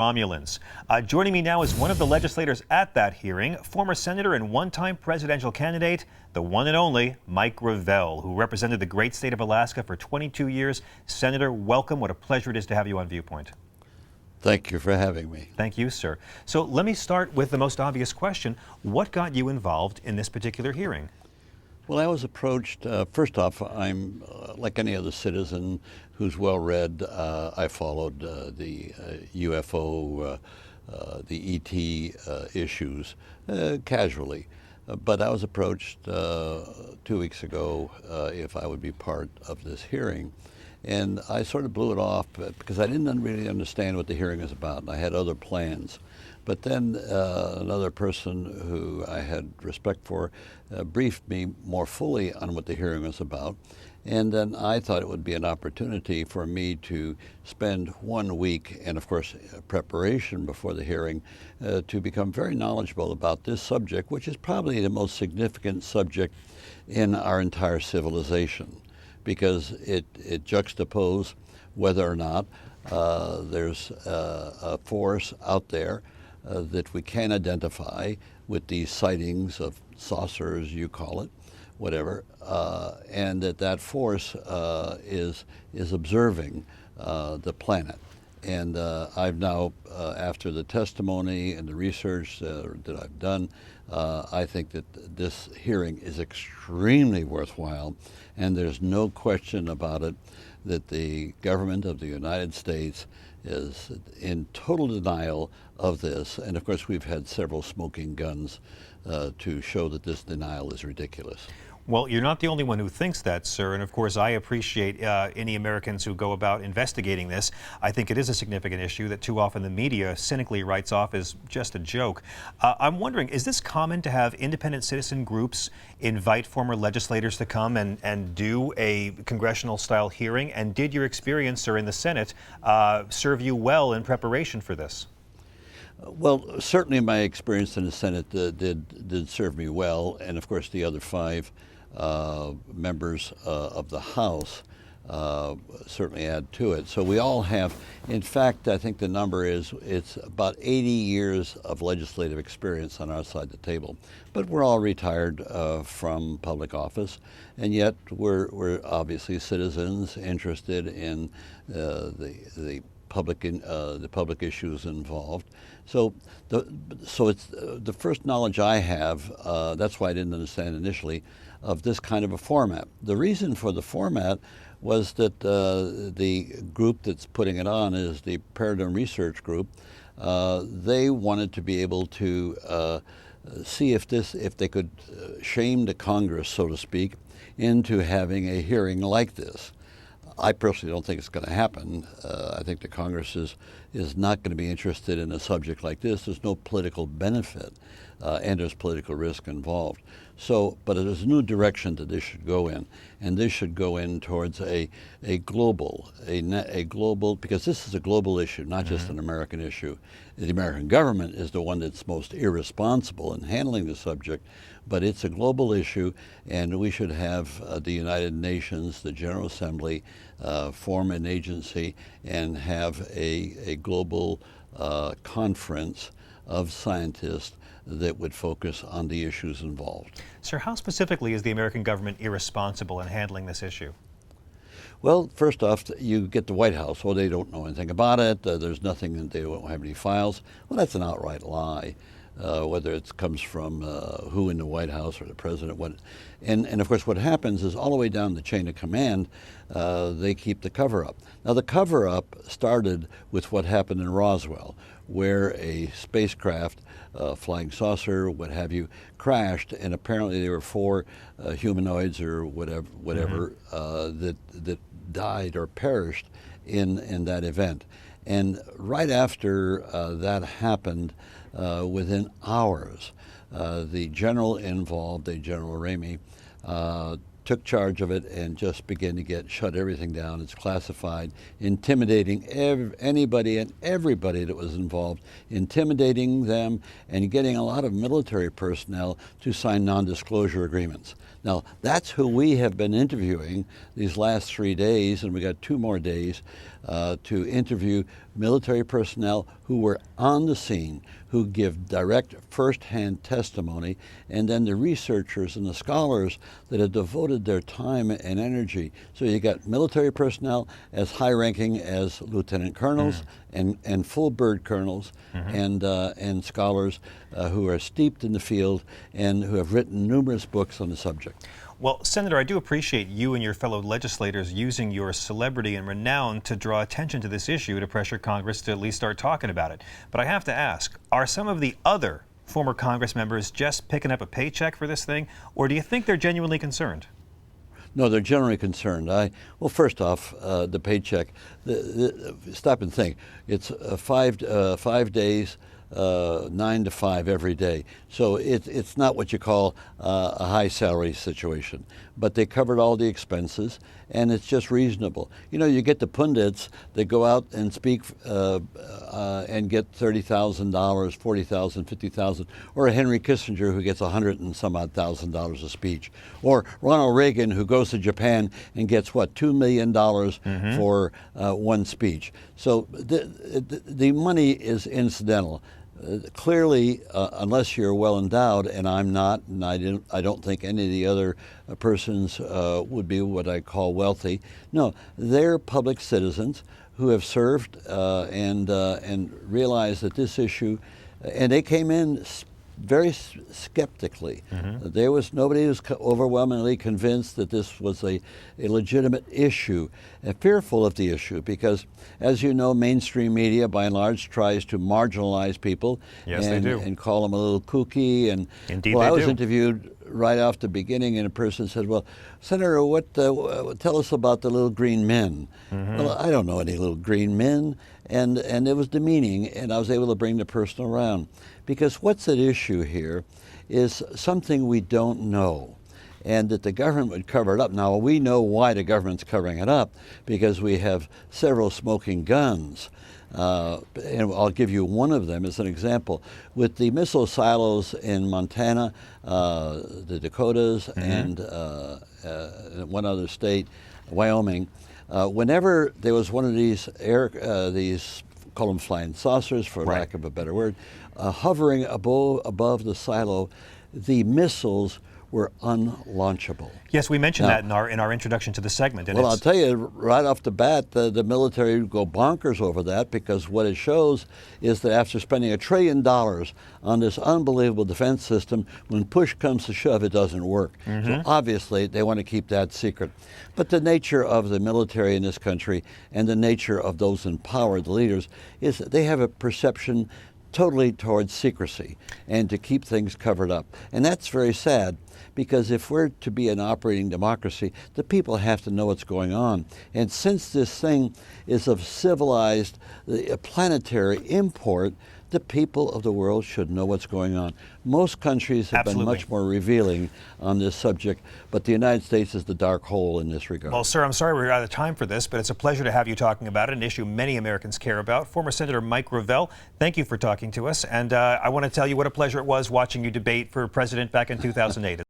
Romulans. Joining me now is one of the legislators at that hearing, former senator and one-time presidential candidate, the one and only Mike Gravel, who represented the great state of Alaska for 22 years. Senator, welcome. What a pleasure it is to have you on Viewpoint. Thank you for having me. Thank you, sir. So let me start with the most obvious question. What got you involved in this particular hearing? Well, I was approached, first off, I'm like any other citizen who's well-read. I followed the UFO, the ET issues casually. But I was approached 2 weeks ago if I would be part of this hearing. And I sort of blew it off because I didn't really understand what the hearing was about. I had other plans. But then another person who I had respect for briefed me more fully on what the hearing was about. And then I thought it would be an opportunity for me to spend 1 week, and of course preparation before the hearing, to become very knowledgeable about this subject, which is probably the most significant subject in our entire civilization, because it juxtaposes whether or not there's a force out there that we can identify with these sightings of saucers, you call it, whatever, and that force is observing the planet. And I've now, after the testimony and the research that I've done, I think that this hearing is extremely worthwhile, and there's no question about it that the government of the United States is in total denial of this. And of course, we've had several smoking guns to show that this denial is ridiculous. Well, you're not the only one who thinks that, sir, and of course I appreciate any Americans who go about investigating this. I think it is a significant issue that too often the media cynically writes off as just a joke. I'm wondering, is this common to have independent citizen groups invite former legislators to come and do a congressional-style hearing? And did your experience, sir, in the Senate serve you well in preparation for this? Well, certainly my experience in the Senate did serve me well, and of course the other 5 members of the House certainly add to it. So we all have, in fact, I think the number is, it's about 80 years of legislative experience on our side of the table. But we're all retired from public office, and yet we're obviously citizens interested in the public issues involved. So it's the first knowledge I have, that's why I didn't understand initially, of this kind of a format. The reason for the format was that the group that's putting it on is the Paradigm Research Group. They wanted to be able to see if they could shame the Congress, so to speak, into having a hearing like this. I personally don't think it's going to happen. I think the Congress is not going to be interested in a subject like this. There's no political benefit, and there's political risk involved. So, but there's a new direction that this should go in, and this should go in towards a global, because this is a global issue, not just an American issue. The American government is the one that's most irresponsible in handling the subject, but it's a global issue, and we should have the United Nations, the General Assembly, form an agency and have a global conference of scientists that would focus on the issues involved. Sir, how specifically is the American government irresponsible in handling this issue? Well, first off, you get the White House. Well, they don't know anything about it. There's nothing, they don't have any files. Well, that's an outright lie. Whether it comes from who in the White House or the president. And of course what happens is all the way down the chain of command, they keep the cover-up. Now the cover-up started with what happened in Roswell, where a spacecraft, flying saucer, what have you, crashed, and apparently there were 4 humanoids or whatever that died or perished in that event. And right after that happened, within hours, the general involved, the General Ramey, took charge of it and just began to shut everything down. It's classified, intimidating anybody and everybody that was involved, intimidating them and getting a lot of military personnel to sign non-disclosure agreements. Now, that's who we have been interviewing these last 3 days, and we got 2 more days to interview military personnel who were on the scene, who give direct first-hand testimony, and then the researchers and the scholars that have devoted their time and energy. So you got military personnel as high-ranking as lieutenant colonels and full bird colonels, and scholars who are steeped in the field and who have written numerous books on the subject. Well, Senator, I do appreciate you and your fellow legislators using your celebrity and renown to draw attention to this issue to pressure Congress to at least start talking about it. But I have to ask, are some of the other former Congress members just picking up a paycheck for this thing, or do you think they're genuinely concerned? No, they're generally concerned. Well, first off, the paycheck. Stop and think. It's 5 days, 9 to 5 every day. So it's not what you call a high salary situation. But they covered all the expenses, and it's just reasonable. You know, you get the pundits that go out and speak and get $30,000, $40,000, $50,000, or a Henry Kissinger who gets $100 and some odd thousand a speech, or Ronald Reagan who goes to Japan and gets what, $2 million for one speech. So the money is incidental. Clearly, unless you're well endowed, and I'm not, and I don't think any of the other persons would be what I call wealthy. No, they're public citizens who have served and realized that this issue, and they came in very skeptically. There was nobody who was overwhelmingly convinced that this was a legitimate issue, and fearful of the issue, because, as you know, mainstream media by and large tries to marginalize people. Yes, they do. And call them a little kooky. And indeed, well, they I was do. interviewed right off the beginning, and a person said, "Well, Senator, tell us about the little green men." Well, I don't know any little green men, and it was demeaning, and I was able to bring the person around, because what's at issue here is something we don't know, and that the government would cover it up. Now, we know why the government's covering it up, because we have several smoking guns. And I'll give you one of them as an example. With the missile silos in Montana, the Dakotas, and one other state, Wyoming, whenever there was one of these call them flying saucers, for lack of a better word, hovering above the silo, the missiles were unlaunchable. Yes, we mentioned that in our introduction to the segment. And well, I'll tell you right off the bat, the military would go bonkers over that, because what it shows is that after spending $1 trillion on this unbelievable defense system, when push comes to shove, it doesn't work. So obviously, they want to keep that secret. But the nature of the military in this country, and the nature of those in power, the leaders, is that they have a perception totally towards secrecy and to keep things covered up. And that's very sad, because if we're to be an operating democracy, the people have to know what's going on. And since this thing is of civilized, planetary import, the people of the world should know what's going on. Most countries have been much more revealing on this subject, but the United States is the dark hole in this regard. Well, sir, I'm sorry we're out of time for this, but it's a pleasure to have you talking about it, an issue many Americans care about. Former Senator Mike Gravel, thank you for talking to us, and I want to tell you what a pleasure it was watching you debate for president back in 2008.